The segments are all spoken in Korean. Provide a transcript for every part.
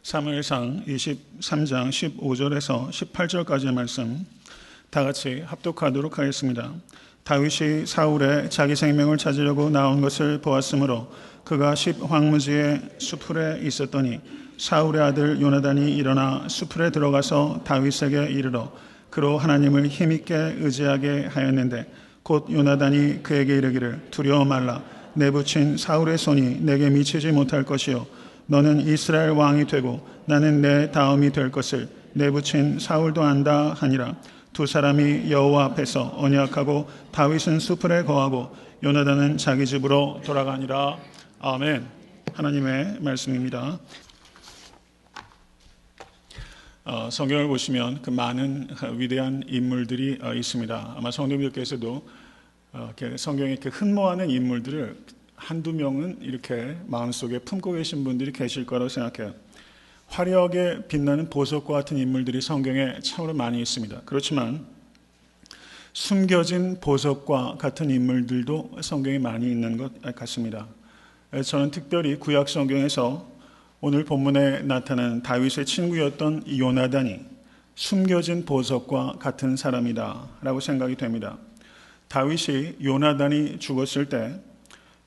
사무엘상 23장 15절에서 18절까지의 말씀 다 같이 합독하도록 하겠습니다. 다윗이 사울의 자기 생명을 찾으려고 나온 것을 보았으므로 그가 십 황무지의 수풀에 있었더니 사울의 아들 요나단이 일어나 수풀에 들어가서 다윗에게 이르러 그로 하나님을 힘있게 의지하게 하였는데 곧 요나단이 그에게 이르기를 두려워 말라. 내 부친 사울의 손이 내게 미치지 못할 것이요 너는 이스라엘 왕이 되고 나는 내 다음이 될 것을 내 부친 사울도 안다 하니라. 두 사람이 여호와 앞에서 언약하고 다윗은 수풀에 거하고 요나단은 자기 집으로 돌아가니라. 아멘. 하나님의 말씀입니다. 성경을 보시면 그 많은 위대한 인물들이 있습니다. 아마 성도님들께서도 성경에 흠모하는 인물들을 한두 명은 이렇게 마음속에 품고 계신 분들이 계실 거라고 생각해요. 화려하게 빛나는 보석과 같은 인물들이 성경에 참으로 많이 있습니다. 그렇지만 숨겨진 보석과 같은 인물들도 성경에 많이 있는 것 같습니다. 저는 특별히 구약 성경에서 오늘 본문에 나타난 다윗의 친구였던 요나단이 숨겨진 보석과 같은 사람이다 라고 생각이 됩니다. 다윗이 요나단이 죽었을 때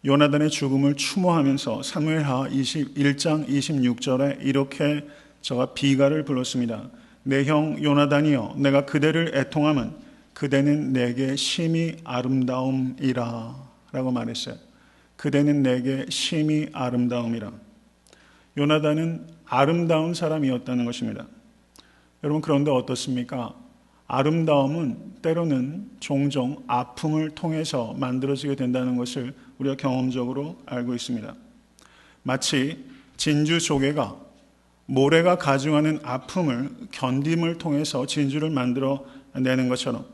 요나단의 죽음을 추모하면서 사무엘하 21장 26절에 이렇게 저가 비가를 불렀습니다. 내 형 요나단이여 내가 그대를 애통함은 그대는 내게 심히 아름다움이라 라고 말했어요. 그대는 내게 심히 아름다움이라. 요나단은 아름다운 사람이었다는 것입니다. 여러분 그런데 어떻습니까? 아름다움은 때로는 종종 아픔을 통해서 만들어지게 된다는 것을 우리가 경험적으로 알고 있습니다. 마치 진주 조개가 모래가 가중하는 아픔을 견딤을 통해서 진주를 만들어내는 것처럼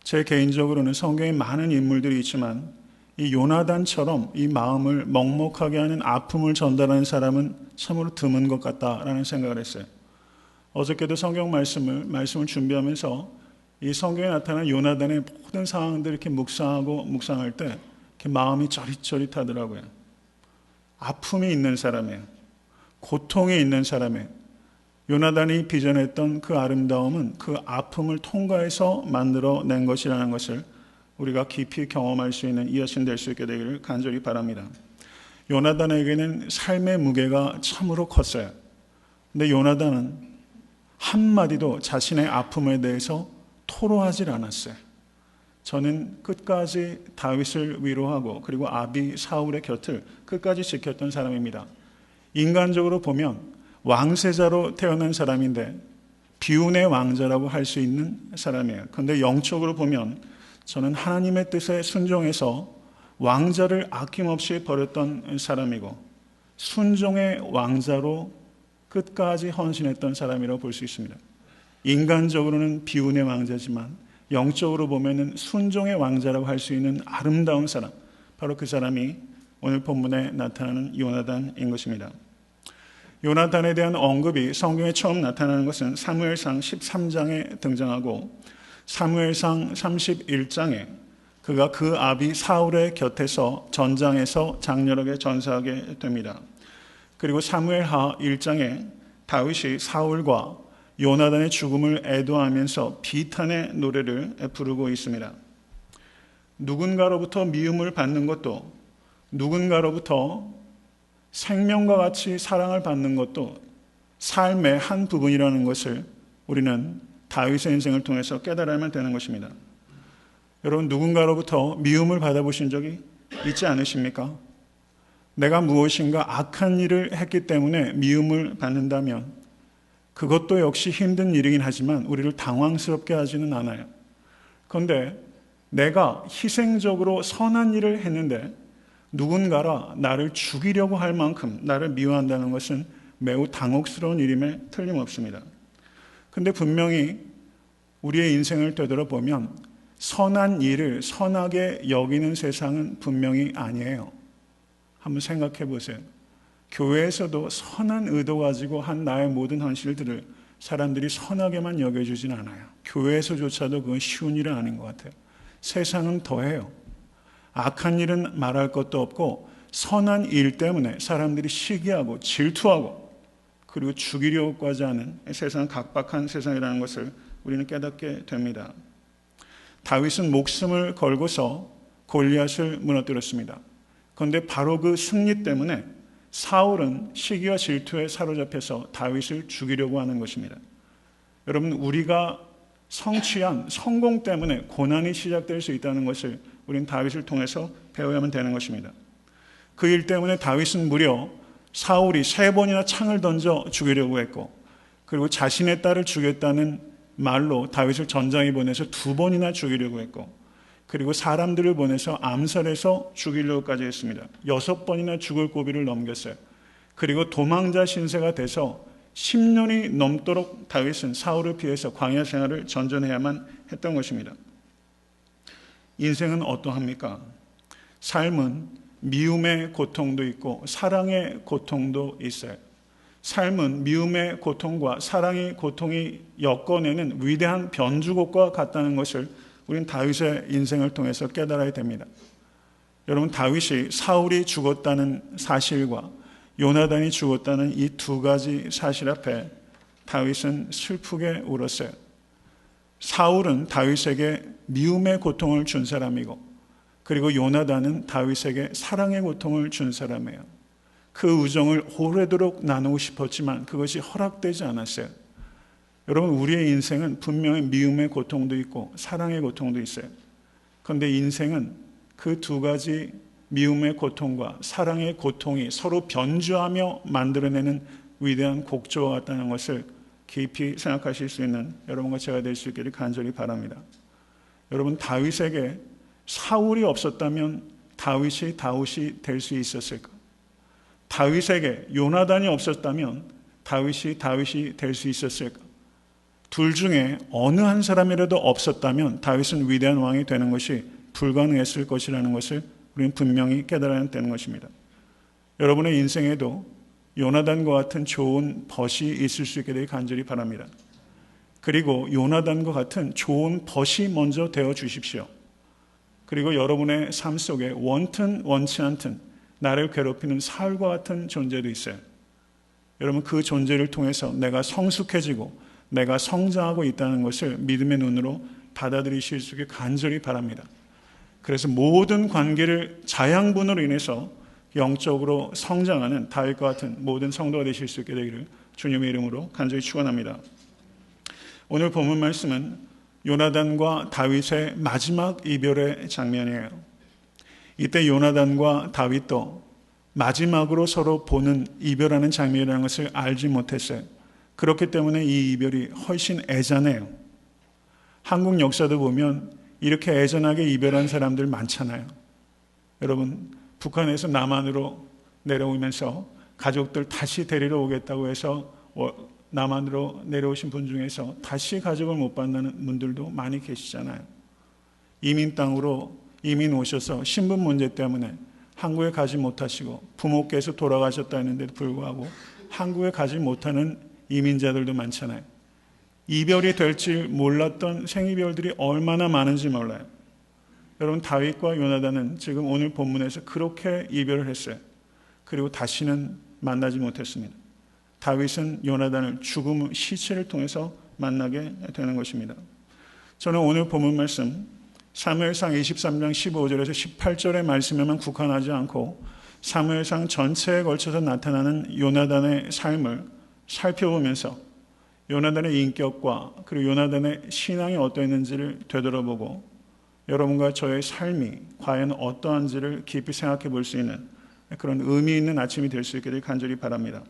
제 개인적으로는 성경에 많은 인물들이 있지만 이 요나단처럼 이 마음을 먹먹하게 하는 아픔을 전달하는 사람은 참으로 드문 것 같다라는 생각을 했어요. 어저께도 성경 말씀을 준비하면서 이 성경에 나타난 요나단의 모든 상황들을 이렇게 묵상할 때 이렇게 마음이 저릿저릿하더라고요. 아픔이 있는 사람이에요. 고통이 있는 사람이에요. 요나단이 빚어냈던 그 아름다움은 그 아픔을 통과해서 만들어낸 것이라는 것을 우리가 깊이 경험할 수 있는 이 아침 될 수 있게 되기를 간절히 바랍니다. 요나단에게는 삶의 무게가 참으로 컸어요. 근데 요나단은 한마디도 자신의 아픔에 대해서 토로하지 않았어요. 저는 끝까지 다윗을 위로하고 그리고 아비 사울의 곁을 끝까지 지켰던 사람입니다. 인간적으로 보면 왕세자로 태어난 사람인데 비운의 왕자라고 할 수 있는 사람이에요. 그런데 영적으로 보면 저는 하나님의 뜻에 순종해서 왕자를 아낌없이 버렸던 사람이고 순종의 왕자로 끝까지 헌신했던 사람이라고 볼 수 있습니다. 인간적으로는 비운의 왕자지만 영적으로 보면은 순종의 왕자라고 할 수 있는 아름다운 사람, 바로 그 사람이 오늘 본문에 나타나는 요나단인 것입니다. 요나단에 대한 언급이 성경에 처음 나타나는 것은 사무엘상 13장에 등장하고 사무엘상 31장에 그가 그 아비 사울의 곁에서 전장에서 장렬하게 전사하게 됩니다. 그리고 사무엘하 1장에 다윗이 사울과 요나단의 죽음을 애도하면서 비탄의 노래를 부르고 있습니다. 누군가로부터 미움을 받는 것도 누군가로부터 생명과 같이 사랑을 받는 것도 삶의 한 부분이라는 것을 우리는 다윗의 인생을 통해서 깨달아야만 되는 것입니다. 여러분 누군가로부터 미움을 받아보신 적이 있지 않으십니까? 내가 무엇인가 악한 일을 했기 때문에 미움을 받는다면 그것도 역시 힘든 일이긴 하지만 우리를 당황스럽게 하지는 않아요. 그런데 내가 희생적으로 선한 일을 했는데 누군가가 나를 죽이려고 할 만큼 나를 미워한다는 것은 매우 당혹스러운 일임에 틀림없습니다. 그런데 분명히 우리의 인생을 되돌아보면 선한 일을 선하게 여기는 세상은 분명히 아니에요. 한번 생각해 보세요. 교회에서도 선한 의도 가지고 한 나의 모든 헌신들을 사람들이 선하게만 여겨주진 않아요. 교회에서조차도 그건 쉬운 일은 아닌 것 같아요. 세상은 더해요. 악한 일은 말할 것도 없고 선한 일 때문에 사람들이 시기하고 질투하고 그리고 죽이려고까지 하는 세상 각박한 세상이라는 것을 우리는 깨닫게 됩니다. 다윗은 목숨을 걸고서 골리앗을 무너뜨렸습니다. 그런데 바로 그 승리 때문에 사울은 시기와 질투에 사로잡혀서 다윗을 죽이려고 하는 것입니다. 여러분, 우리가 성취한 성공 때문에 고난이 시작될 수 있다는 것을 우리는 다윗을 통해서 배워야만 되는 것입니다. 그 일 때문에 다윗은 무려 사울이 3번이나 창을 던져 죽이려고 했고, 그리고 자신의 딸을 죽였다는 말로 다윗을 전장에 보내서 2번이나 죽이려고 했고, 그리고 사람들을 보내서 암살해서 죽이려고까지 했습니다. 6번이나 죽을 고비를 넘겼어요. 그리고 도망자 신세가 돼서 10년이 넘도록 다윗은 사울을 피해서 광야 생활을 전전해야만 했던 것입니다. 인생은 어떠합니까? 삶은 미움의 고통도 있고 사랑의 고통도 있어요. 삶은 미움의 고통과 사랑의 고통이 엮어내는 위대한 변주곡과 같다는 것을 우리는 다윗의 인생을 통해서 깨달아야 됩니다. 여러분, 다윗이 사울이 죽었다는 사실과 요나단이 죽었다는 이 2가지 사실 앞에 다윗은 슬프게 울었어요. 사울은 다윗에게 미움의 고통을 준 사람이고, 그리고 요나단은 다윗에게 사랑의 고통을 준 사람이에요. 그 우정을 오래도록 나누고 싶었지만 그것이 허락되지 않았어요. 여러분, 우리의 인생은 분명히 미움의 고통도 있고 사랑의 고통도 있어요. 그런데 인생은 그 2가지 미움의 고통과 사랑의 고통이 서로 변주하며 만들어내는 위대한 곡조와 같다는 것을 깊이 생각하실 수 있는 여러분과 제가 될 수 있기를 간절히 바랍니다. 여러분, 다윗에게 사울이 없었다면 다윗이 될 수 있었을까? 다윗에게 요나단이 없었다면 다윗이 될 수 있었을까? 둘 중에 어느 한 사람이라도 없었다면 다윗은 위대한 왕이 되는 것이 불가능했을 것이라는 것을 우리는 분명히 깨달아야 되는 것입니다. 여러분의 인생에도 요나단과 같은 좋은 벗이 있을 수 있게 되길 간절히 바랍니다. 그리고 요나단과 같은 좋은 벗이 먼저 되어 주십시오. 그리고 여러분의 삶 속에 원튼 원치 않든 나를 괴롭히는 사울과 같은 존재도 있어요. 여러분, 그 존재를 통해서 내가 성숙해지고 내가 성장하고 있다는 것을 믿음의 눈으로 받아들이실 수 있게 간절히 바랍니다. 그래서 모든 관계를 자양분으로 인해서 영적으로 성장하는 다윗과 같은 모든 성도가 되실 수 있게 되기를 주님의 이름으로 간절히 축원합니다. 오늘 본문 말씀은 요나단과 다윗의 마지막 이별의 장면이에요. 이때 요나단과 다윗도 마지막으로 서로 보는 이별하는 장면이라는 것을 알지 못했어요. 그렇기 때문에 이 이별이 훨씬 애잔해요. 한국 역사도 보면 이렇게 애잔하게 이별한 사람들 많잖아요. 여러분, 북한에서 남한으로 내려오면서 가족들 다시 데리러 오겠다고 해서 남한으로 내려오신 분 중에서 다시 가족을 못 만나는 분들도 많이 계시잖아요. 이민 땅으로 이민 오셔서 신분 문제 때문에 한국에 가지 못하시고 부모께서 돌아가셨다 했는데도 불구하고 한국에 가지 못하는 이민자들도 많잖아요. 이별이 될 줄 몰랐던 생이별들이 얼마나 많은지 몰라요. 여러분, 다윗과 요나단은 지금 오늘 본문에서 그렇게 이별을 했어요. 그리고 다시는 만나지 못했습니다. 다윗은 요나단을 죽음 시체를 통해서 만나게 되는 것입니다. 저는 오늘 본문 말씀 사무엘상 23장 15절에서 18절의 말씀에만 국한하지 않고 사무엘상 전체에 걸쳐서 나타나는 요나단의 삶을 살펴보면서 요나단의 인격과 그리고 요나단의 신앙이 어떠했는지를 되돌아보고 여러분과 저의 삶이 과연 어떠한지를 깊이 생각해 볼 수 있는 그런 의미 있는 아침이 될 수 있기를 간절히 바랍니다.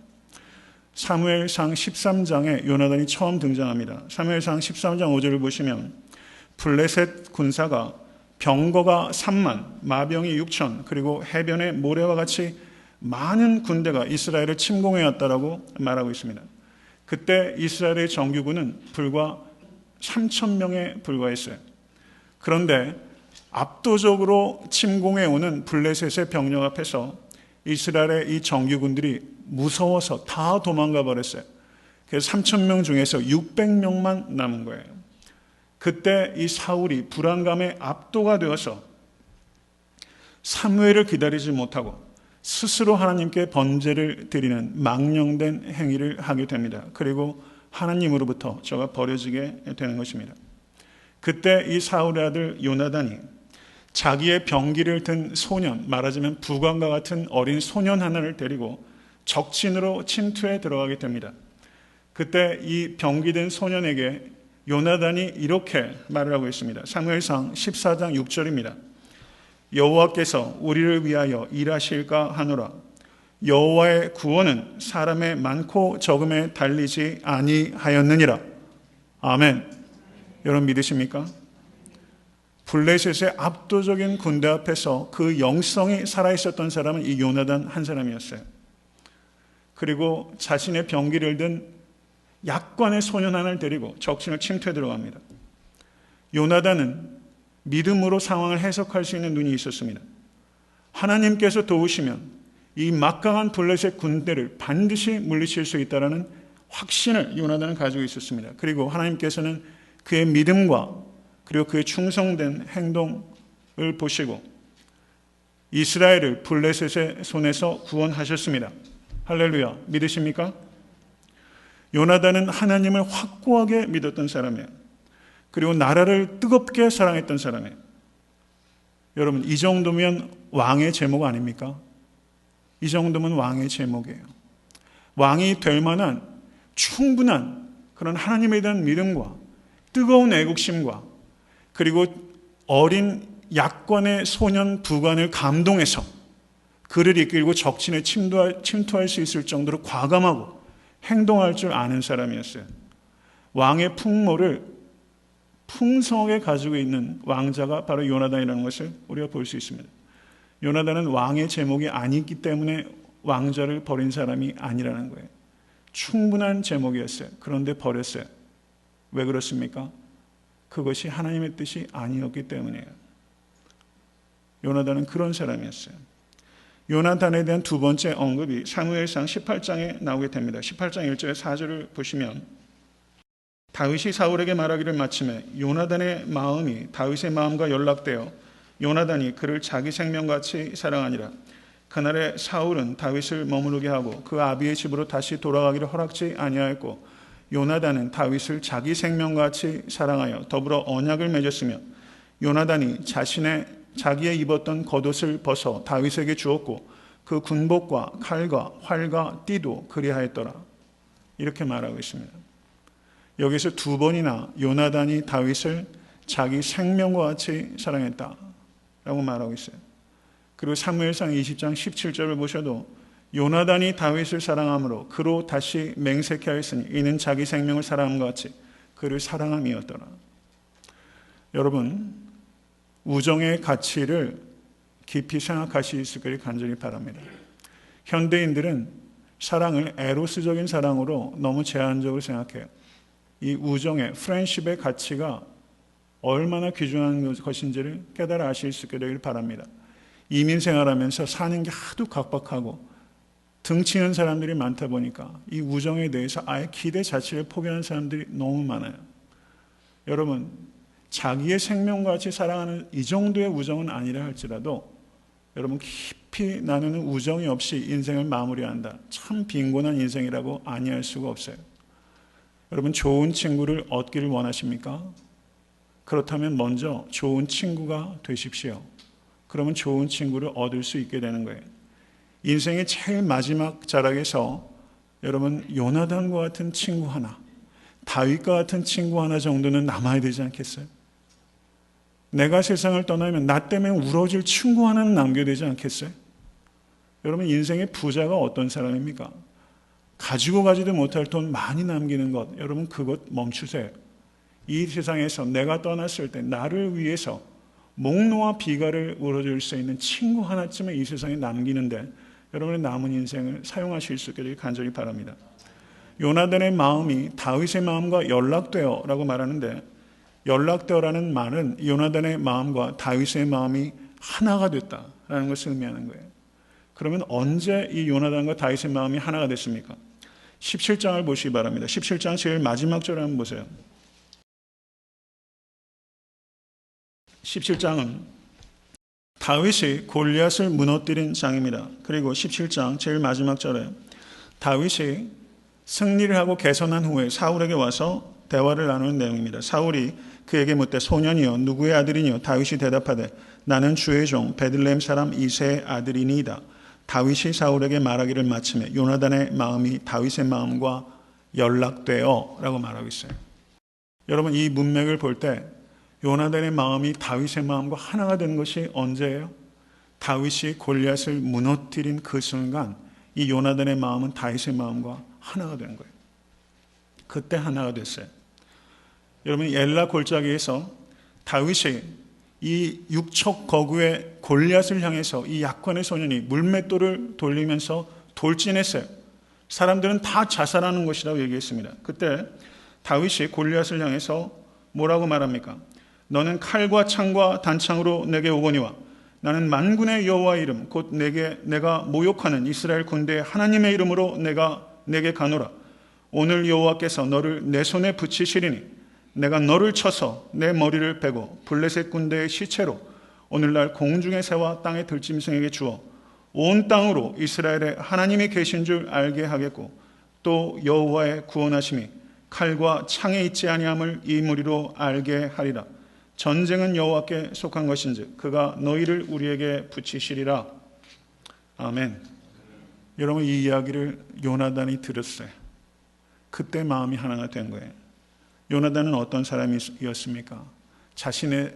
사무엘상 13장에 요나단이 처음 등장합니다. 사무엘상 13장 5절을 보시면 블레셋 군사가 병거가 3만, 마병이 6천, 그리고 해변의 모래와 같이 많은 군대가 이스라엘을 침공해 왔다라고 말하고 있습니다. 그때 이스라엘의 정규군은 불과 3천 명에 불과했어요. 그런데 압도적으로 침공해 오는 블레셋의 병력 앞에서 이스라엘의 이 정규군들이 무서워서 다 도망가 버렸어요. 그래서 3천 명 중에서 600명만 남은 거예요. 그때 이 사울이 불안감에 압도가 되어서 사무엘을 기다리지 못하고 스스로 하나님께 번제를 드리는 망령된 행위를 하게 됩니다. 그리고 하나님으로부터 저가 버려지게 되는 것입니다. 그때 이 사울의 아들 요나단이 자기의 병기를 든 소년, 말하자면 부관과 같은 어린 소년 하나를 데리고 적진으로 침투해 들어가게 됩니다. 그때 이 병기된 소년에게 요나단이 이렇게 말을 하고 있습니다. 사무엘상 14장 6절입니다. 여호와께서 우리를 위하여 일하실까 하노라. 여호와의 구원은 사람의 많고 적음에 달리지 아니하였느니라. 아멘. 여러분 믿으십니까? 블레셋의 압도적인 군대 앞에서 그 영성이 살아있었던 사람은 이 요나단 한 사람이었어요. 그리고 자신의 병기를 든 약관의 소년 하나를 데리고 적진을 침투해 들어갑니다. 요나단은 믿음으로 상황을 해석할 수 있는 눈이 있었습니다. 하나님께서 도우시면 이 막강한 블레셋 군대를 반드시 물리칠 수 있다는 확신을 요나단은 가지고 있었습니다. 그리고 하나님께서는 그의 믿음과 그리고 그의 충성된 행동을 보시고 이스라엘을 블레셋의 손에서 구원하셨습니다. 할렐루야. 믿으십니까? 요나단은 하나님을 확고하게 믿었던 사람이에요. 그리고 나라를 뜨겁게 사랑했던 사람이에요. 여러분, 이 정도면 왕의 제목 아닙니까? 이 정도면 왕의 제목이에요. 왕이 될 만한 충분한 그런 하나님에 대한 믿음과 뜨거운 애국심과 그리고 어린 약관의 소년 부관을 감동해서 그를 이끌고 적진에 침투할 수 있을 정도로 과감하고 행동할 줄 아는 사람이었어요. 왕의 풍모를 풍성하게 가지고 있는 왕자가 바로 요나단이라는 것을 우리가 볼 수 있습니다. 요나단은 왕의 제목이 아니기 때문에 왕자를 버린 사람이 아니라는 거예요. 충분한 제목이었어요. 그런데 버렸어요. 왜 그렇습니까? 그것이 하나님의 뜻이 아니었기 때문이에요. 요나단은 그런 사람이었어요. 요나단에 대한 두 번째 언급이 사무엘상 18장에 나오게 됩니다. 18장 1절에 4절을 보시면 다윗이 사울에게 말하기를 마침에 요나단의 마음이 다윗의 마음과 연락되어 요나단이 그를 자기 생명같이 사랑하니라. 그날에 사울은 다윗을 머무르게 하고 그 아비의 집으로 다시 돌아가기를 허락지 아니하였고 요나단은 다윗을 자기 생명같이 사랑하여 더불어 언약을 맺었으며 요나단이 자기의 입었던 겉옷을 벗어 다윗에게 주었고 그 군복과 칼과 활과 띠도 그리하였더라. 이렇게 말하고 있습니다. 여기서 두 번이나 요나단이 다윗을 자기 생명과 같이 사랑했다라고 말하고 있어요. 그리고 사무엘상 20장 17절을 보셔도 요나단이 다윗을 사랑함으로 그로 다시 맹세케 하였으니 이는 자기 생명을 사랑함과 같이 그를 사랑함이었더라. 여러분, 우정의 가치를 깊이 생각하실 수 있기를 간절히 바랍니다. 현대인들은 사랑을 에로스적인 사랑으로 너무 제한적으로 생각해요. 이 우정의 프렌십의 가치가 얼마나 귀중한 것인지를 깨달아 아실 수 있게 되길 바랍니다. 이민 생활하면서 사는 게 하도 각박하고 등치는 사람들이 많다 보니까 이 우정에 대해서 아예 기대 자체를 포기하는 사람들이 너무 많아요. 여러분, 자기의 생명과 같이 사랑하는 이 정도의 우정은 아니라 할지라도 여러분 깊이 나누는 우정이 없이 인생을 마무리한다. 참 빈곤한 인생이라고 아니할 수가 없어요. 여러분, 좋은 친구를 얻기를 원하십니까? 그렇다면 먼저 좋은 친구가 되십시오. 그러면 좋은 친구를 얻을 수 있게 되는 거예요. 인생의 제일 마지막 자락에서 여러분 요나단과 같은 친구 하나, 다윗과 같은 친구 하나 정도는 남아야 되지 않겠어요? 내가 세상을 떠나면 나 때문에 울어줄 친구 하나는 남겨야 되지 않겠어요? 여러분, 인생의 부자가 어떤 사람입니까? 가지고 가지도 못할 돈 많이 남기는 것, 여러분 그것 멈추세요. 이 세상에서 내가 떠났을 때 나를 위해서 목 놓아 비가를 울어줄 수 있는 친구 하나쯤은 이 세상에 남기는데 여러분의 남은 인생을 사용하실 수 있기를 간절히 바랍니다. 요나단의 마음이 다윗의 마음과 연락되어 라고 말하는데 연락되어라는 말은 요나단의 마음과 다윗의 마음이 하나가 됐다라는 것을 의미하는 거예요. 그러면 언제 이 요나단과 다윗의 마음이 하나가 됐습니까? 17장을 보시기 바랍니다. 17장 제일 마지막 절을 한번 보세요. 17장은 다윗이 골리앗을 무너뜨린 장입니다. 그리고 17장 제일 마지막 절에 다윗이 승리를 하고 개선한 후에 사울에게 와서 대화를 나누는 내용입니다. 사울이 그에게 묻되 소년이여 누구의 아들이니요? 다윗이 대답하되 나는 주의 종 베들레헴 사람 이새의 아들이니이다. 다윗이 사울에게 말하기를 마침에 요나단의 마음이 다윗의 마음과 연락되어 라고 말하고 있어요. 여러분, 이 문맥을 볼 때 요나단의 마음이 다윗의 마음과 하나가 된 것이 언제예요? 다윗이 골리앗을 무너뜨린 그 순간 이 요나단의 마음은 다윗의 마음과 하나가 된 거예요. 그때 하나가 됐어요. 여러분, 엘라 골짜기에서 다윗이 이 육척 거구의 골리앗을 향해서 이 약관의 소년이 물맷돌을 돌리면서 돌진했어요. 사람들은 다 자살하는 것이라고 얘기했습니다. 그때 다윗이 골리앗을 향해서 뭐라고 말합니까? 너는 칼과 창과 단창으로 내게 오거니와 나는 만군의 여호와의 이름 곧 내가 모욕하는 이스라엘 군대의 하나님의 이름으로 내게 가노라. 오늘 여호와께서 너를 내 손에 붙이시리니 내가 너를 쳐서 내 머리를 베고 블레셋 군대의 시체로 오늘날 공중의 새와 땅의 들짐승에게 주어 온 땅으로 이스라엘의 하나님이 계신 줄 알게 하겠고 또 여호와의 구원하심이 칼과 창에 있지 아니함을 이 무리로 알게 하리라. 전쟁은 여호와께 속한 것인즉 그가 너희를 우리에게 붙이시리라. 아멘. 여러분, 이 이야기를 요나단이 들었어요. 그때 마음이 하나가 된 거예요. 요나단은 어떤 사람이었습니까? 자신의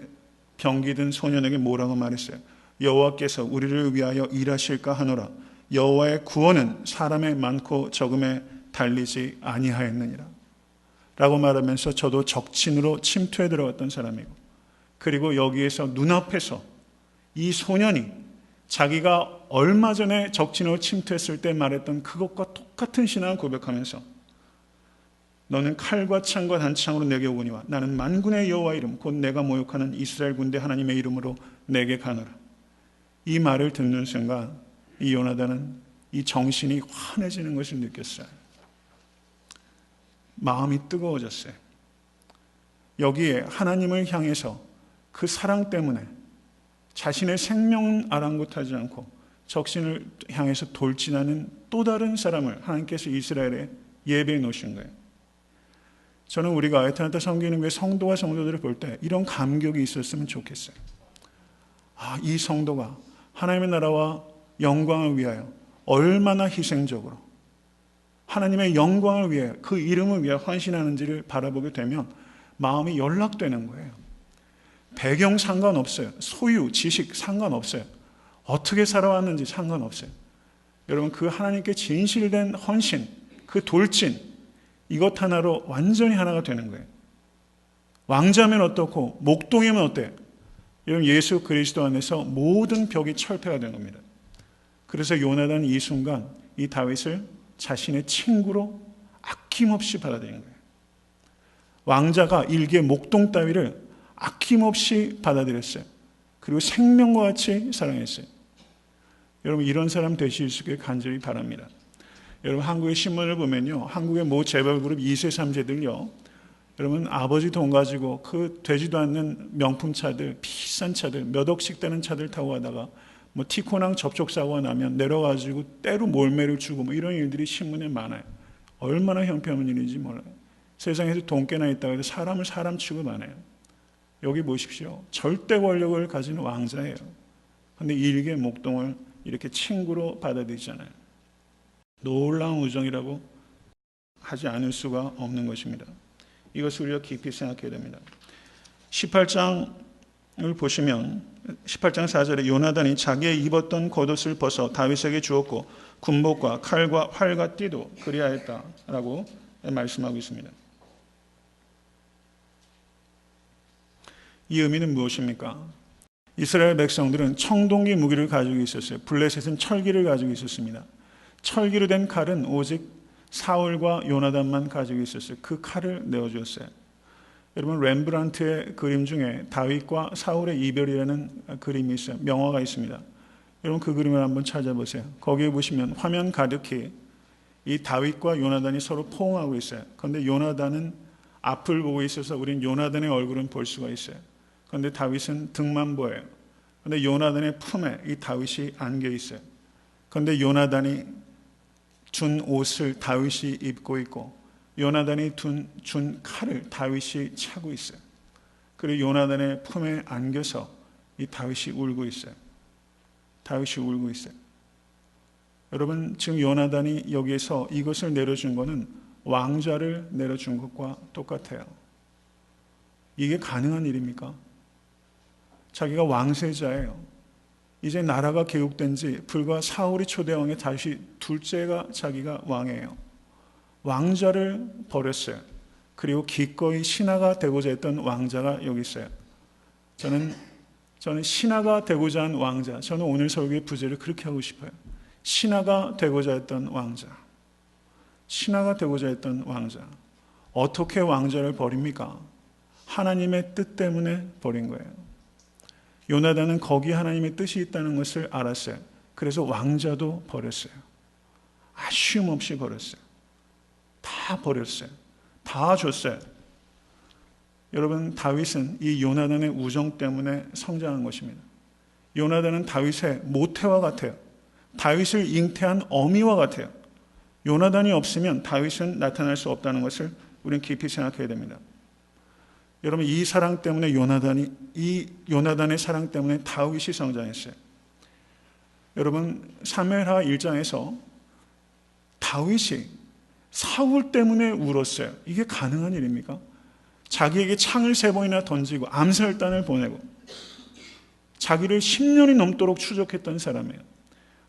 병기든 소년에게 뭐라고 말했어요? 여호와께서 우리를 위하여 일하실까 하노라. 여호와의 구원은 사람의 많고 적음에 달리지 아니하였느니라 라고 말하면서 저도 적진으로 침투해 들어갔던 사람이고, 그리고 여기에서 눈앞에서 이 소년이 자기가 얼마 전에 적진으로 침투했을 때 말했던 그것과 똑같은 신앙을 고백하면서 너는 칼과 창과 단창으로 내게 오거니와 나는 만군의 여호와의 이름 곧 내가 모욕하는 이스라엘 군대 하나님의 이름으로 내게 가노라. 이 말을 듣는 순간 이 요나단은 이 정신이 환해지는 것을 느꼈어요. 마음이 뜨거워졌어요. 여기에 하나님을 향해서 그 사랑 때문에 자신의 생명은 아랑곳하지 않고 적신을 향해서 돌진하는 또 다른 사람을 하나님께서 이스라엘에 예배해 놓으신 거예요. 저는 우리가 에타나타 섬기는 교회 성도와 성도들을 볼 때 이런 감격이 있었으면 좋겠어요. 이 성도가 하나님의 나라와 영광을 위하여 얼마나 희생적으로 하나님의 영광을 위해 그 이름을 위해 헌신하는지를 바라보게 되면 마음이 연락되는 거예요. 배경 상관없어요. 소유, 지식 상관없어요. 어떻게 살아왔는지 상관없어요. 여러분, 그 하나님께 진실된 헌신, 그 돌진, 이것 하나로 완전히 하나가 되는 거예요. 왕자면 어떻고 목동이면 어때요? 여러분, 예수 그리스도 안에서 모든 벽이 철폐가 된 겁니다. 그래서 요나단은 이 순간 이 다윗을 자신의 친구로 아낌없이 받아들인 거예요. 왕자가 일개 목동 따위를 아낌없이 받아들였어요. 그리고 생명과 같이 사랑했어요. 여러분, 이런 사람 되실 수 있게 간절히 바랍니다. 여러분, 한국의 신문을 보면요, 한국의 모 재벌그룹 2세 3세들요, 여러분, 아버지 돈 가지고 그 되지도 않는 명품 차들, 비싼 차들, 몇 억씩 되는 차들 타고 가다가 뭐 티코낭 접촉사고가 나면 내려가지고 때로 몰매를 주고 뭐 이런 일들이 신문에 많아요. 얼마나 형편없는 일인지 몰라요. 세상에서 돈 꽤나 있다고 해서 사람을 사람 취급 안 해요. 여기 보십시오. 절대 권력을 가진 왕자예요. 그런데 일개 목동을 이렇게 친구로 받아들이잖아요. 놀라운 우정이라고 하지 않을 수가 없는 것입니다. 이것을 우리가 깊이 생각해야 됩니다. 18장을 보시면 18장 4절에 요나단이 자기의 입었던 겉옷을 벗어 다윗에게 주었고 군복과 칼과 활과 띠도 그리하였다라고 말씀하고 있습니다. 이 의미는 무엇입니까? 이스라엘 백성들은 청동기 무기를 가지고 있었어요. 블레셋은 철기를 가지고 있었습니다. 철기로 된 칼은 오직 사울과 요나단만 가지고 있었어요. 그 칼을 내어주었어요. 여러분, 렘브란트의 그림 중에 다윗과 사울의 이별이라는 그림이 있어요. 명화가 있습니다. 여러분, 그 그림을 한번 찾아보세요. 거기에 보시면 화면 가득히 이 다윗과 요나단이 서로 포옹하고 있어요. 그런데 요나단은 앞을 보고 있어서 우린 요나단의 얼굴은 볼 수가 있어요. 그런데 다윗은 등만 보여요. 그런데 요나단의 품에 이 다윗이 안겨 있어요. 그런데 요나단이 준 옷을 다윗이 입고 있고 요나단이 준 칼을 다윗이 차고 있어요. 그리고 요나단의 품에 안겨서 이 다윗이 울고 있어요. 다윗이 울고 있어요. 여러분, 지금 요나단이 여기에서 이것을 내려준 것은 왕좌를 내려준 것과 똑같아요. 이게 가능한 일입니까? 자기가 왕세자예요. 이제 나라가 개국된 지 불과 사울이 초대왕의 다시 둘째가 자기가 왕이에요. 왕좌를 버렸어요. 그리고 기꺼이 신하가 되고자 했던 왕자가 여기 있어요. 저는 신하가 되고자 한 왕자, 저는 오늘 설교의 부제를 그렇게 하고 싶어요. 신하가 되고자 했던 왕자. 신하가 되고자 했던 왕자. 어떻게 왕자를 버립니까? 하나님의 뜻 때문에 버린 거예요. 요나단은 거기 하나님의 뜻이 있다는 것을 알았어요. 그래서 왕자도 버렸어요. 아쉬움 없이 버렸어요. 다 버렸어요. 다 줬어요. 여러분, 다윗은 이 요나단의 우정 때문에 성장한 것입니다. 요나단은 다윗의 모태와 같아요. 다윗을 잉태한 어미와 같아요. 요나단이 없으면 다윗은 나타날 수 없다는 것을 우리는 깊이 생각해야 됩니다. 여러분, 이 사랑 때문에 요나단의 사랑 때문에 다윗이 성장했어요. 여러분, 사무엘하 1장에서 다윗이 사울 때문에 울었어요. 이게 가능한 일입니까? 자기에게 창을 3번이나 던지고 암살단을 보내고 자기를 10년이 넘도록 추적했던 사람이에요.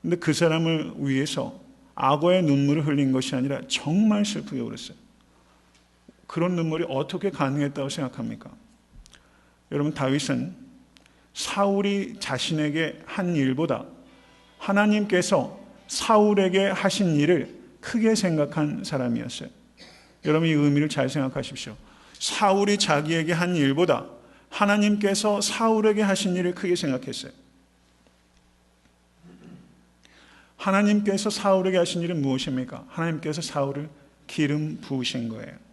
근데 그 사람을 위해서 악어의 눈물을 흘린 것이 아니라 정말 슬프게 울었어요. 그런 눈물이 어떻게 가능했다고 생각합니까? 여러분, 다윗은 사울이 자신에게 한 일보다 하나님께서 사울에게 하신 일을 크게 생각한 사람이었어요. 여러분, 이 의미를 잘 생각하십시오. 사울이 자기에게 한 일보다 하나님께서 사울에게 하신 일을 크게 생각했어요. 하나님께서 사울에게 하신 일은 무엇입니까? 하나님께서 사울을 기름 부으신 거예요.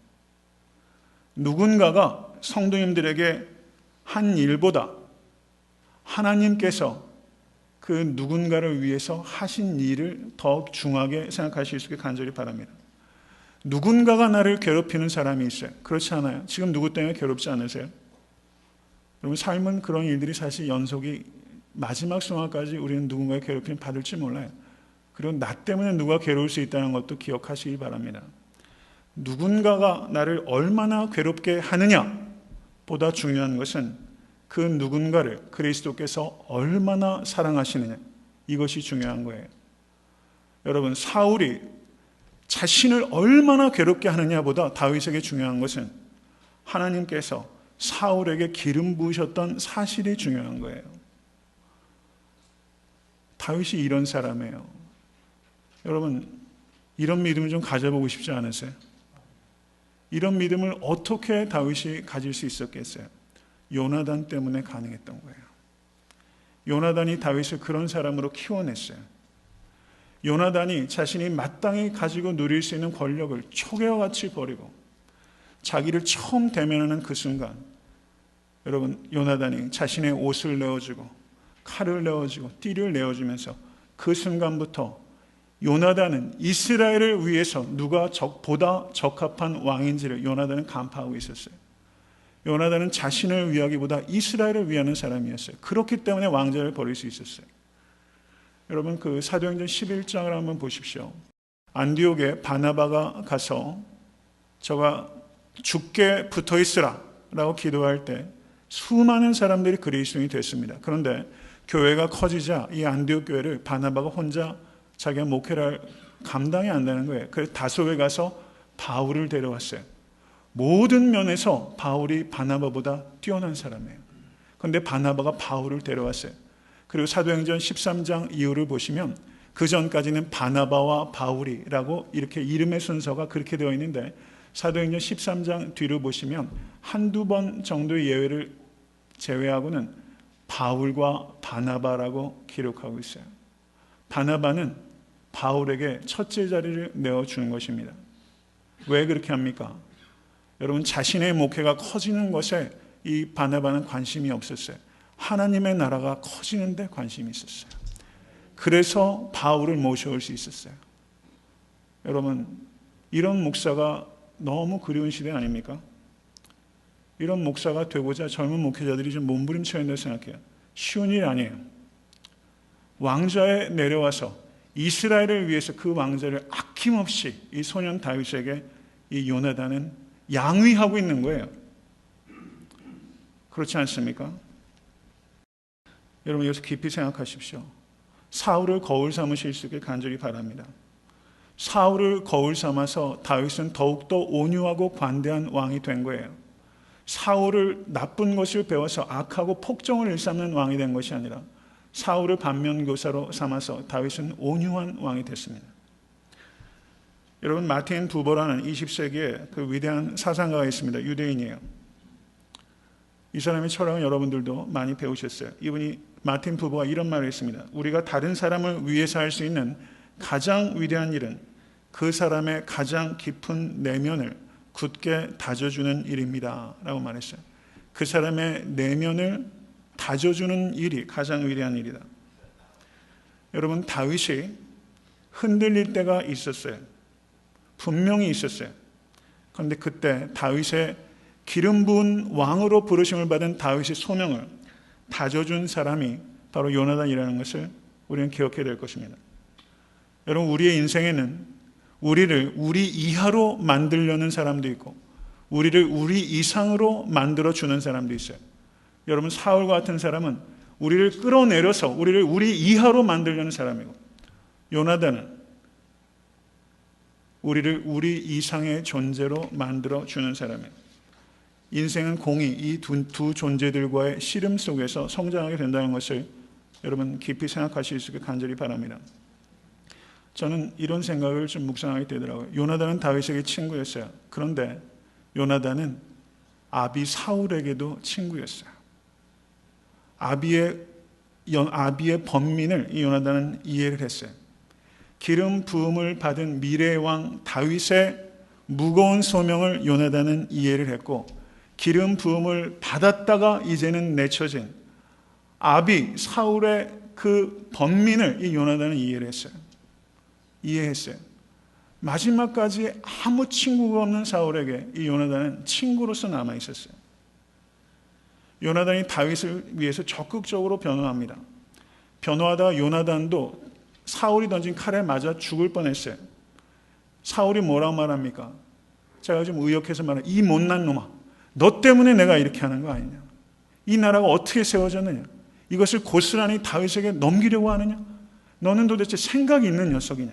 누군가가 성도님들에게 한 일보다 하나님께서 그 누군가를 위해서 하신 일을 더 중하게 생각하실 수 있게 간절히 바랍니다. 누군가가 나를 괴롭히는 사람이 있어요. 그렇지 않아요? 지금 누구 때문에 괴롭지 않으세요? 여러분, 삶은 그런 일들이 사실 연속이 마지막 순간까지 우리는 누군가의 괴롭힘을 받을지 몰라요. 그리고 나 때문에 누가 괴로울 수 있다는 것도 기억하시기 바랍니다. 누군가가 나를 얼마나 괴롭게 하느냐 보다 중요한 것은 그 누군가를 그리스도께서 얼마나 사랑하시느냐, 이것이 중요한 거예요. 여러분, 사울이 자신을 얼마나 괴롭게 하느냐보다 다윗에게 중요한 것은 하나님께서 사울에게 기름 부으셨던 사실이 중요한 거예요. 다윗이 이런 사람이에요. 여러분, 이런 믿음을 좀 가져보고 싶지 않으세요? 이런 믿음을 어떻게 다윗이 가질 수 있었겠어요? 요나단 때문에 가능했던 거예요. 요나단이 다윗을 그런 사람으로 키워냈어요. 요나단이 자신이 마땅히 가지고 누릴 수 있는 권력을 초계와 같이 버리고 자기를 처음 대면하는 그 순간, 여러분, 요나단이 자신의 옷을 내어주고 칼을 내어주고 띠를 내어주면서 그 순간부터 요나단은 이스라엘을 위해서 누가 보다 적합한 왕인지를 요나단은 간파하고 있었어요. 요나단은 자신을 위하기보다 이스라엘을 위하는 사람이었어요. 그렇기 때문에 왕자를 버릴 수 있었어요. 여러분, 그 사도행전 11장을 한번 보십시오. 안디옥에 바나바가 가서 저가 죽게 붙어 있으라 라고 기도할 때 수많은 사람들이 그리스도인이 됐습니다. 그런데 교회가 커지자 이 안디옥 교회를 바나바가 혼자 자기가 목회를 감당이 안 되는 거예요. 그래서 다소에 가서 바울을 데려왔어요. 모든 면에서 바울이 바나바보다 뛰어난 사람이에요. 그런데 바나바가 바울을 데려왔어요. 그리고 사도행전 13장 이후를 보시면 그 전까지는 바나바와 바울이라고 이렇게 이름의 순서가 그렇게 되어 있는데 사도행전 13장 뒤를 보시면 한두 번 정도의 예외를 제외하고는 바울과 바나바라고 기록하고 있어요. 바나바는 바울에게 첫째 자리를 내어주는 것입니다. 왜 그렇게 합니까? 여러분, 자신의 목회가 커지는 것에 이 바나바는 관심이 없었어요. 하나님의 나라가 커지는 데 관심이 있었어요. 그래서 바울을 모셔올 수 있었어요. 여러분, 이런 목사가 너무 그리운 시대 아닙니까? 이런 목사가 되고자 젊은 목회자들이 좀 몸부림쳐야 된다고 생각해요. 쉬운 일 아니에요. 왕좌에 내려와서 이스라엘을 위해서 그 왕좌를 아낌없이 이 소년 다윗에게 이 요나단은 양위하고 있는 거예요. 그렇지 않습니까? 여러분, 여기서 깊이 생각하십시오. 사울을 거울 삼으실 수 있게 간절히 바랍니다. 사울을 거울 삼아서 다윗은 더욱더 온유하고 관대한 왕이 된 거예요. 사울을 나쁜 것을 배워서 악하고 폭정을 일삼는 왕이 된 것이 아니라 사울을 반면교사로 삼아서 다윗은 온유한 왕이 됐습니다. 여러분, 마틴 부버라는 20세기에 그 위대한 사상가가 있습니다. 유대인이에요. 이 사람의 철학은 여러분들도 많이 배우셨어요. 이분이 마틴 부버가 이런 말을 했습니다. 우리가 다른 사람을 위해서 할 수 있는 가장 위대한 일은 그 사람의 가장 깊은 내면을 굳게 다져주는 일입니다 라고 말했어요. 그 사람의 내면을 다져주는 일이 가장 위대한 일이다. 여러분, 다윗이 흔들릴 때가 있었어요. 분명히 있었어요. 그런데 그때 다윗의 기름 부은 왕으로 부르심을 받은 다윗의 소명을 다져준 사람이 바로 요나단이라는 것을 우리는 기억해야 될 것입니다. 여러분, 우리의 인생에는 우리를 우리 이하로 만들려는 사람도 있고 우리를 우리 이상으로 만들어주는 사람도 있어요. 여러분, 사울과 같은 사람은 우리를 끌어내려서 우리를 우리 이하로 만들려는 사람이고, 요나단은 우리를 우리 이상의 존재로 만들어주는 사람이에요. 인생은 공의, 이 두 존재들과의 씨름 속에서 성장하게 된다는 것을 여러분 깊이 생각하실 수 있게 간절히 바랍니다. 저는 이런 생각을 좀 묵상하게 되더라고요. 요나단은 다윗에게 친구였어요. 그런데 요나단은 아비 사울에게도 친구였어요. 아비의 번민을 이 요나단은 이해를 했어요. 기름 부음을 받은 미래의 왕 다윗의 무거운 소명을 요나단은 이해를 했고, 기름 부음을 받았다가 이제는 내쳐진 아비 사울의 그 번민을 이 요나단은 이해를 했어요. 이해했어요. 마지막까지 아무 친구가 없는 사울에게 이 요나단은 친구로서 남아 있었어요. 요나단이 다윗을 위해서 적극적으로 변호합니다. 변호하다가 요나단도 사울이 던진 칼에 맞아 죽을 뻔했어요. 사울이 뭐라고 말합니까? 제가 좀 의역해서 말하면, 이 못난 놈아, 너 때문에 내가 이렇게 하는 거 아니냐? 이 나라가 어떻게 세워졌느냐? 이것을 고스란히 다윗에게 넘기려고 하느냐? 너는 도대체 생각이 있는 녀석이냐?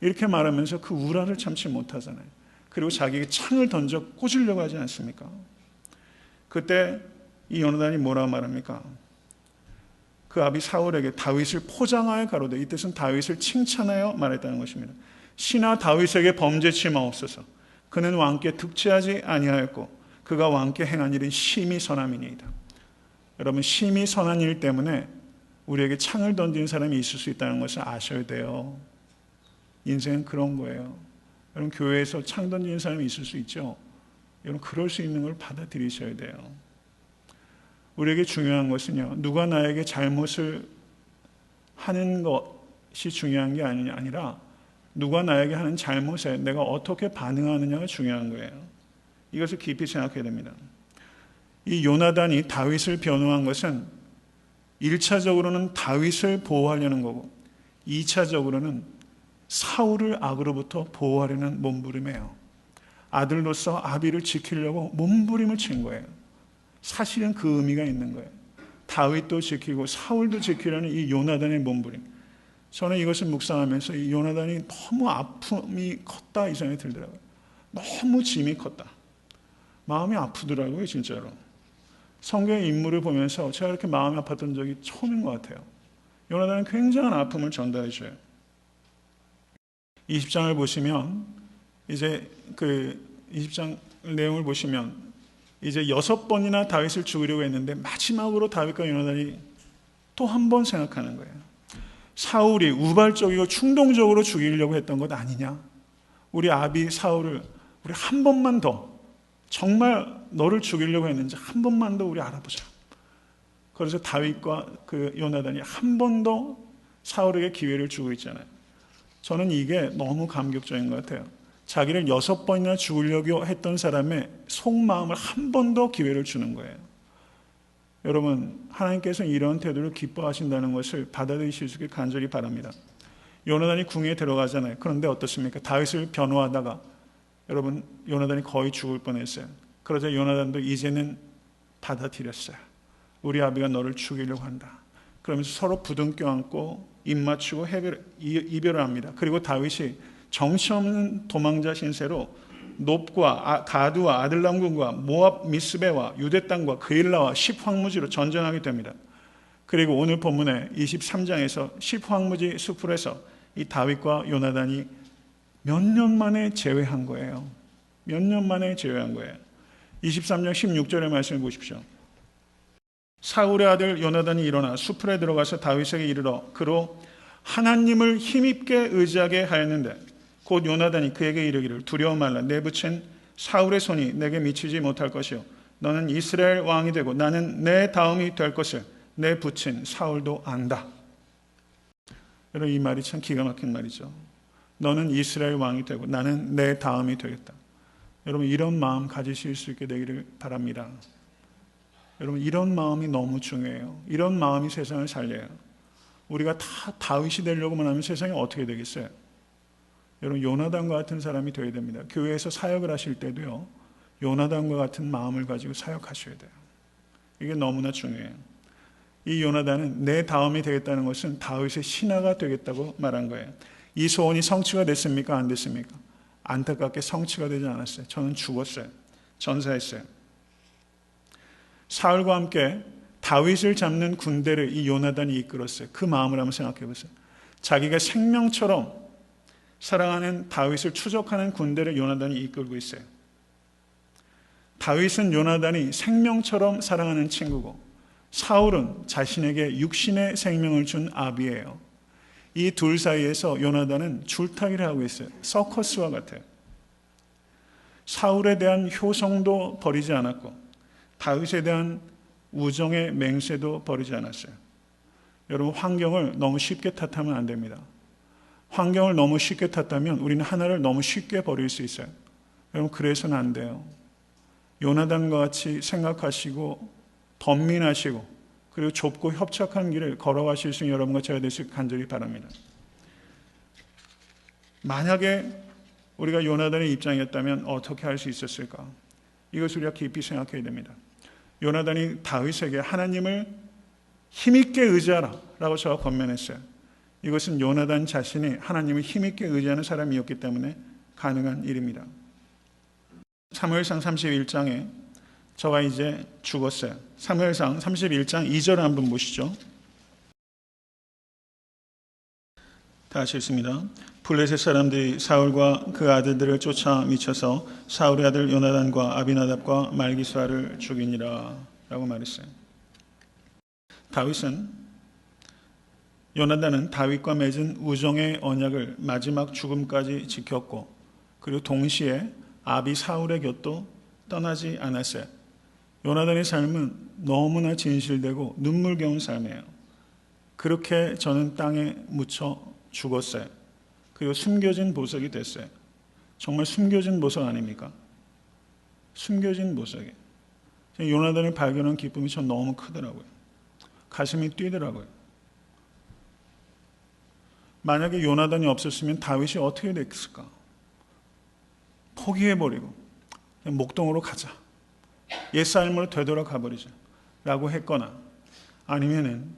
이렇게 말하면서 그 우라를 참지 못하잖아요. 그리고 자기에게 창을 던져 꽂으려고 하지 않습니까? 그때 이 요나단이 뭐라고 말합니까? 그 아비 사울에게 다윗을 포장하여 가로되, 이 뜻은 다윗을 칭찬하여 말했다는 것입니다. 신하 다윗에게 범죄치 마옵소서. 그는 왕께 득죄하지 아니하였고 그가 왕께 행한 일은 심히 선함이니이다. 여러분, 심히 선한 일 때문에 우리에게 창을 던지는 사람이 있을 수 있다는 것을 아셔야 돼요. 인생은 그런 거예요. 여러분, 교회에서 창 던지는 사람이 있을 수 있죠. 여러분, 그럴 수 있는 걸 받아들이셔야 돼요. 우리에게 중요한 것은요, 누가 나에게 잘못을 하는 것이 중요한 게 아니라 누가 나에게 하는 잘못에 내가 어떻게 반응하느냐가 중요한 거예요. 이것을 깊이 생각해야 됩니다. 이 요나단이 다윗을 변호한 것은 1차적으로는 다윗을 보호하려는 거고 2차적으로는 사울을 악으로부터 보호하려는 몸부림이에요. 아들로서 아비를 지키려고 몸부림을 친 거예요. 사실은 그 의미가 있는 거예요. 다윗도 지키고 사울도 지키려는 이 요나단의 몸부림. 저는 이것을 묵상하면서 이 요나단이 너무 아픔이 컸다 이 생각이 들더라고요. 너무 짐이 컸다. 마음이 아프더라고요, 진짜로. 성경의 인물을 보면서 제가 이렇게 마음이 아팠던 적이 처음인 것 같아요. 요나단은 굉장한 아픔을 전달해 줘요. 20장을 보시면 이제 그 20장 내용을 보시면 이제 6번이나 다윗을 죽이려고 했는데 마지막으로 다윗과 요나단이 또 한 번 생각하는 거예요. 사울이 우발적이고 충동적으로 죽이려고 했던 것 아니냐? 우리 아비 사울을 우리 한 번만 더, 정말 너를 죽이려고 했는지 한 번만 더 우리 알아보자. 그래서 다윗과 그 요나단이 한 번도 사울에게 기회를 주고 있잖아요. 저는 이게 너무 감격적인 것 같아요. 자기를 6번이나 죽이려고 했던 사람의 속마음을 한 번 더 기회를 주는 거예요. 여러분, 하나님께서 이런 태도를 기뻐하신다는 것을 받아들이실 수 있게 간절히 바랍니다. 요나단이 궁에 들어가잖아요. 그런데 어떻습니까? 다윗을 변호하다가 여러분, 요나단이 거의 죽을 뻔했어요. 그러자 요나단도 이제는 받아들였어요. 우리 아비가 너를 죽이려고 한다. 그러면서 서로 부둥켜 안고 입 맞추고 이별을 합니다. 그리고 다윗이 정치 없는 도망자 신세로 놉과 가드와 아들람군과 모압 미스베와 유대 땅과 그일라와 10황무지로 전전하게 됩니다. 그리고 오늘 본문의 23장에서 10황무지 수풀에서 이 다윗과 요나단이 몇 년 만에 재회한 거예요. 몇 년 만에 재회한 거예요. 23장 16절의 말씀을 보십시오. 사울의 아들 요나단이 일어나 수풀에 들어가서 다윗에게 이르러 그로 하나님을 힘입게 의지하게 하였는데 곧 요나단이 그에게 이르기를 두려워 말라. 내 붙인 사울의 손이 내게 미치지 못할 것이요 너는 이스라엘 왕이 되고 나는 내 다음이 될 것을 내 붙인 사울도 안다. 여러분, 이 말이 참 기가 막힌 말이죠. 너는 이스라엘 왕이 되고 나는 내 다음이 되겠다. 여러분, 이런 마음 가지실 수 있게 되기를 바랍니다. 여러분, 이런 마음이 너무 중요해요. 이런 마음이 세상을 살려요. 우리가 다 다윗이 되려고만 하면 세상이 어떻게 되겠어요? 여러분, 요나단과 같은 사람이 되어야 됩니다. 교회에서 사역을 하실 때도요, 요나단과 같은 마음을 가지고 사역하셔야 돼요. 이게 너무나 중요해요. 이 요나단은 내 다음이 되겠다는 것은 다윗의 신하가 되겠다고 말한 거예요. 이 소원이 성취가 됐습니까? 안 됐습니까? 안타깝게 성취가 되지 않았어요. 저는 죽었어요. 전사했어요. 사울과 함께 다윗을 잡는 군대를 이 요나단이 이끌었어요. 그 마음을 한번 생각해 보세요. 자기가 생명처럼 사랑하는 다윗을 추적하는 군대를 요나단이 이끌고 있어요. 다윗은 요나단이 생명처럼 사랑하는 친구고 사울은 자신에게 육신의 생명을 준 아비예요. 이 둘 사이에서 요나단은 줄타기를 하고 있어요. 서커스와 같아요. 사울에 대한 효성도 버리지 않았고 다윗에 대한 우정의 맹세도 버리지 않았어요. 여러분, 환경을 너무 쉽게 탓하면 안 됩니다. 환경을 너무 쉽게 탓하면 우리는 하나를 너무 쉽게 버릴 수 있어요. 여러분, 그래서는 안 돼요. 요나단과 같이 생각하시고 번민하시고 그리고 좁고 협착한 길을 걸어가실 수 있는 여러분과 제가 되시길 간절히 바랍니다. 만약에 우리가 요나단의 입장이었다면 어떻게 할 수 있었을까? 이것을 우리가 깊이 생각해야 됩니다. 요나단이 다윗에게 하나님을 힘있게 의지하라 라고 저가 권면했어요. 이것은 요나단 자신이 하나님을 힘있게 의지하는 사람이었기 때문에 가능한 일입니다. 사무엘상 31장에 저가 이제 죽었어요. 사무엘상 31장 2절을 한번 보시죠. 다시 읽습니다. 블레셋 사람들이 사울과 그 아들들을 쫓아 미쳐서 사울의 아들 요나단과 아비나답과 말기수아를 죽이니라 라고 말했어요. 요나단은 다윗과 맺은 우정의 언약을 마지막 죽음까지 지켰고 그리고 동시에 아비 사울의 곁도 떠나지 않았어요. 요나단의 삶은 너무나 진실되고 눈물겨운 삶이에요. 그렇게 저는 땅에 묻혀 죽었어요. 그리고 숨겨진 보석이 됐어요. 정말 숨겨진 보석 아닙니까? 숨겨진 보석이. 요나단을 발견한 기쁨이 전 너무 크더라고요. 가슴이 뛰더라고요. 만약에 요나단이 없었으면 다윗이 어떻게 됐을까? 포기해버리고 그냥 목동으로 가자. 옛삶으로 되돌아가 버리자 라고 했거나 아니면은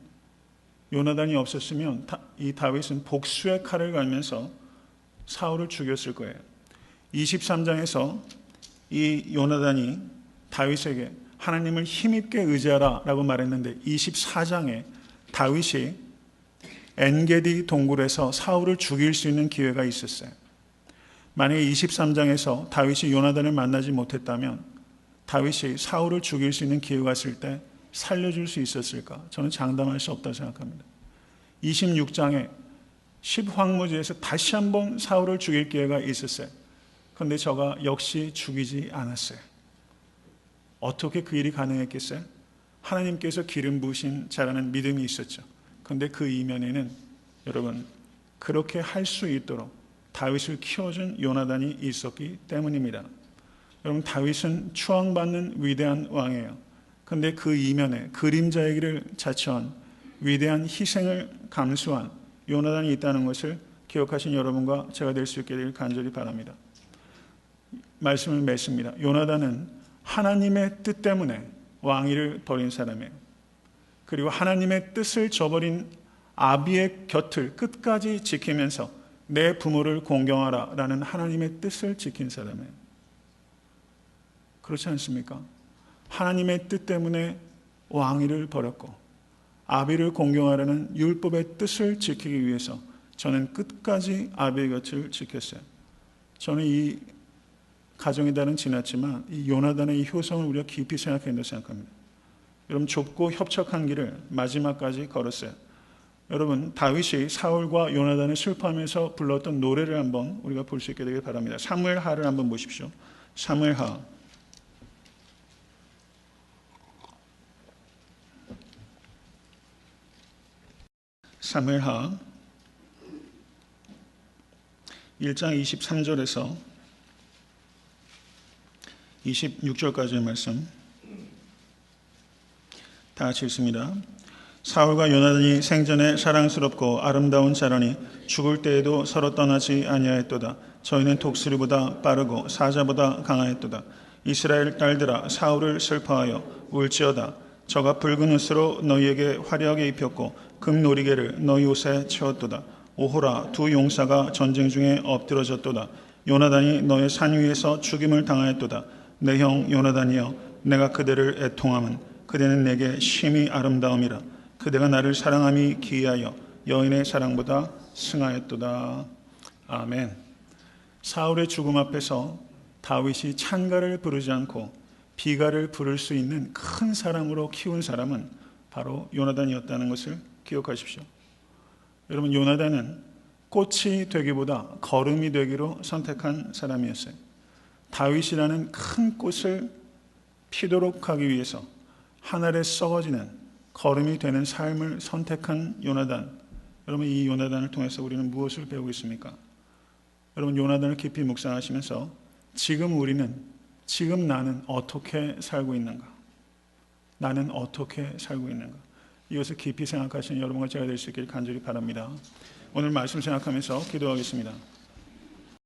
요나단이 없었으면 이 다윗은 복수의 칼을 갈면서 사울을 죽였을 거예요. 23장에서 이 요나단이 다윗에게 하나님을 힘있게 의지하라 라고 말했는데 24장에 다윗이 엔게디 동굴에서 사울을 죽일 수 있는 기회가 있었어요. 만약에 23장에서 다윗이 요나단을 만나지 못했다면 다윗이 사울을 죽일 수 있는 기회가 있을 때 살려줄 수 있었을까? 저는 장담할 수 없다고 생각합니다. 26장에 10황무지에서 다시 한번 사울을 죽일 기회가 있었어요. 그런데 저가 역시 죽이지 않았어요. 어떻게 그 일이 가능했겠어요? 하나님께서 기름 부으신 자라는 믿음이 있었죠. 그런데 그 이면에는 여러분 그렇게 할 수 있도록 다윗을 키워준 요나단이 있었기 때문입니다. 여러분 다윗은 추앙받는 위대한 왕이에요. 그런데 그 이면에 그림자의 길을 자처한 위대한 희생을 감수한 요나단이 있다는 것을 기억하신 여러분과 제가 될 수 있게 되길 간절히 바랍니다. 말씀을 맺습니다. 요나단은 하나님의 뜻 때문에 왕위를 버린 사람이에요. 그리고 하나님의 뜻을 저버린 아비의 곁을 끝까지 지키면서 내 부모를 공경하라 라는 하나님의 뜻을 지킨 사람이에요. 그렇지 않습니까? 하나님의 뜻 때문에 왕위를 버렸고 아비를 공경하라는 율법의 뜻을 지키기 위해서 저는 끝까지 아비의 곁을 지켰어요. 저는 이 가정의 달은 지났지만 이 요나단의 이 효성을 우리가 깊이 생각해야 된다고 생각합니다. 여러분 좁고 협착한 길을 마지막까지 걸었어요. 여러분 다윗이 사울과 요나단을 슬퍼하면서 불렀던 노래를 한번 우리가 볼 수 있게 되길 바랍니다. 사무엘하를 한번 보십시오. 사무엘하 1장 23절에서 26절까지의 말씀 다 같이 읽습니다. 사울과 요나단이 생전에 사랑스럽고 아름다운 자라니 죽을 때에도 서로 떠나지 아니하였도다. 저희는 독수리보다 빠르고 사자보다 강하였도다. 이스라엘 딸들아 사울을 슬퍼하여 울지어다. 저가 붉은 옷으로 너희에게 화려하게 입혔고 금노리개를 너희 옷에 채웠도다. 오호라 두 용사가 전쟁 중에 엎드러졌도다. 요나단이 너의 산 위에서 죽임을 당하였도다. 내 형 요나단이여 내가 그대를 애통함은 그대는 내게 심히 아름다움이라. 그대가 나를 사랑함이 기이하여 여인의 사랑보다 승하였도다. 아멘. 사울의 죽음 앞에서 다윗이 찬가를 부르지 않고 비가를 부를 수 있는 큰 사랑으로 키운 사람은 바로 요나단이었다는 것을 기억하십시오. 여러분 요나단은 꽃이 되기보다 거름이 되기로 선택한 사람이었어요. 다윗이라는 큰 꽃을 피도록 하기 위해서 하늘에 썩어지는 거름이 되는 삶을 선택한 요나단. 여러분 이 요나단을 통해서 우리는 무엇을 배우고 있습니까? 여러분 요나단을 깊이 묵상하시면서 지금 나는 어떻게 살고 있는가? 나는 어떻게 살고 있는가? 이것을 깊이 생각하시는 여러분과 제가 될 수 있기를 간절히 바랍니다. 오늘 말씀 생각하면서 기도하겠습니다.